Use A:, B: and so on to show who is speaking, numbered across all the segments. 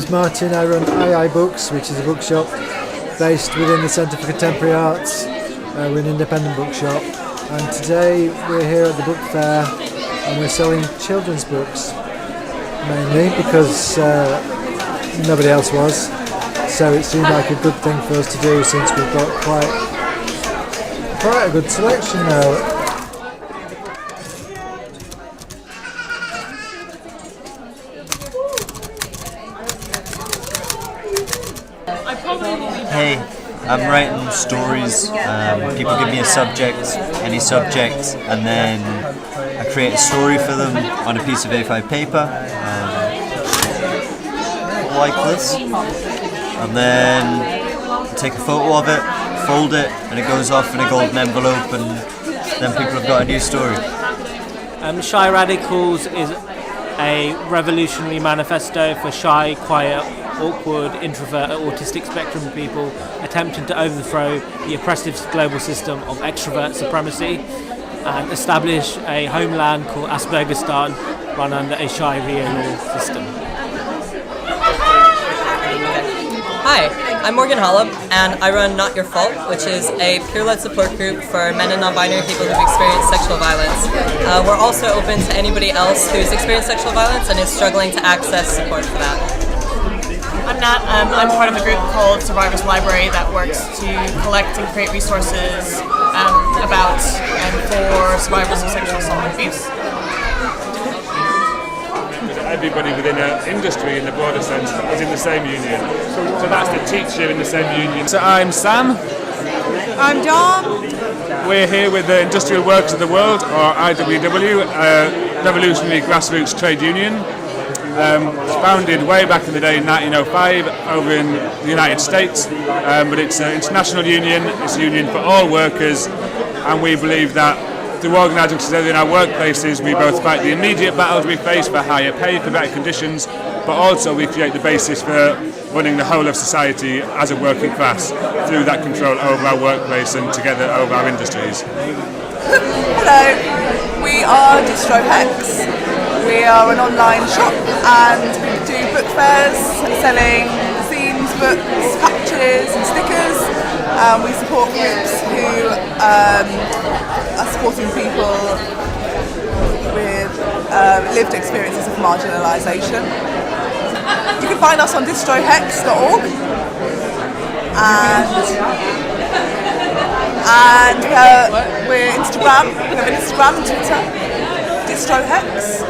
A: name's Martin. I run II Books, which is a bookshop based within the Centre for Contemporary Arts. We're an independent bookshop, and today we're here at the book fair and we're selling children's books mainly because nobody else was, so it seemed like a good thing for us to do since we've got quite a good selection now.
B: Hey, I'm writing stories. People give me a subject, any subject, and then I create a story for them on a piece of A5 paper, like this, and then take a photo of it, fold it, and it goes off in a golden envelope, and then people have got a new story.
C: Shy Radicals is a revolutionary manifesto for shy, quiet, awkward, introvert, autistic spectrum people attempting to overthrow the oppressive global system of extrovert supremacy and establish a homeland called Aspergerstan run under a Sharia law system.
D: Hi, I'm Morgan Hollop and I run Not Your Fault, which is a peer-led support group for men and non-binary people who've experienced sexual violence. We're also open to anybody else who's experienced sexual violence and is struggling to access support for that.
E: I'm Nat. I'm part of a group called Survivors Library that works to collect and create resources about and for survivors of sexual assault and abuse.
F: Everybody within an industry in the broader sense is in the same union. So that's the teacher in the same union. So I'm Sam.
G: I'm Dom.
F: We're here with the Industrial Workers of the World, or IWW, a revolutionary grassroots trade union. Founded way back in the day in 1905 over in the United States, but it's an international union, it's a union for all workers, and we believe that through organising together in our workplaces we both fight the immediate battles we face for higher pay, for better conditions, but also we create the basis for running the whole of society as a working class through that control over our workplace and together over our industries.
G: Hello, we are Distro.Hex. We are an online shop and we do book fairs selling zines, books, patches and stickers. We support groups who are supporting people with lived experiences of marginalisation. You can find us on distrohex.org and we're Instagram. We have an Instagram and Twitter. Distro.Hex.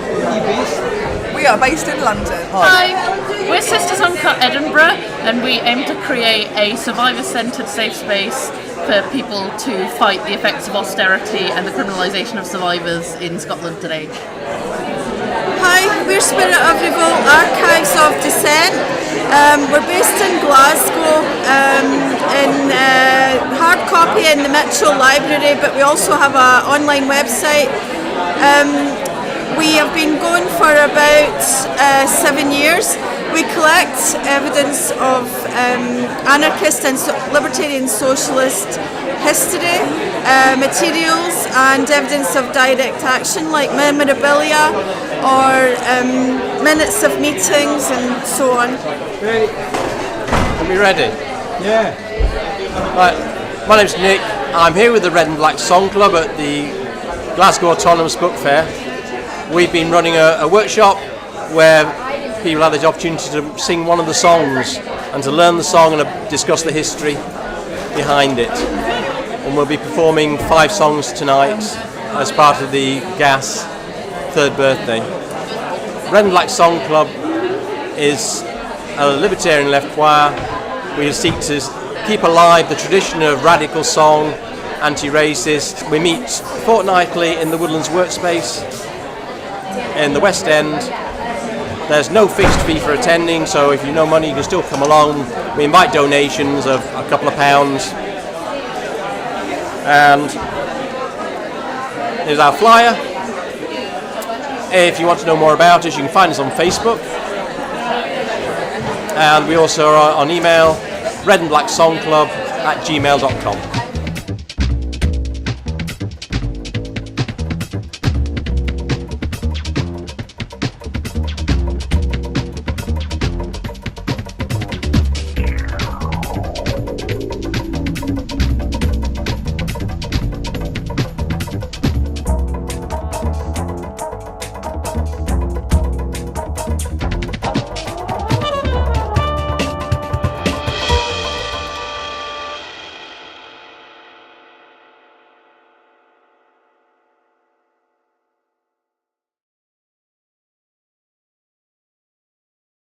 G: We are based in London.
H: Hi, we're Sisters Uncut Edinburgh and we aim to create a survivor-centred safe space for people to fight the effects of austerity and the criminalisation of survivors in Scotland today.
I: Hi, we're Spirit of Revolt Archives of Dissent. We're based in Glasgow, in hard copy in the Mitchell Library, but we also have an online website. We have been going for about 7 years. We collect evidence of anarchist and libertarian socialist history, materials and evidence of direct action like memorabilia or minutes of meetings and so on.
J: Ready? Are we ready?
A: Yeah.
J: Right. My name's Nick. I'm here with the Red and Black Song Club at the Glasgow Autonomous Book Fair. We've been running a workshop where people have the opportunity to sing one of the songs and to learn the song and discuss the history behind it. And we'll be performing 5 songs tonight as part of the GAS 3rd birthday. Red and Black Song Club is a libertarian left choir. We seek to keep alive the tradition of radical song, anti-racist. We meet fortnightly in the Woodlands Workspace in the West End. There's no fixed fee for attending, so if you've no money you can still come along. We invite donations of a couple of pounds. And here's our flyer. If you want to know more about us, you can find us on Facebook. And we also are on email, redandblacksongclub@gmail.com.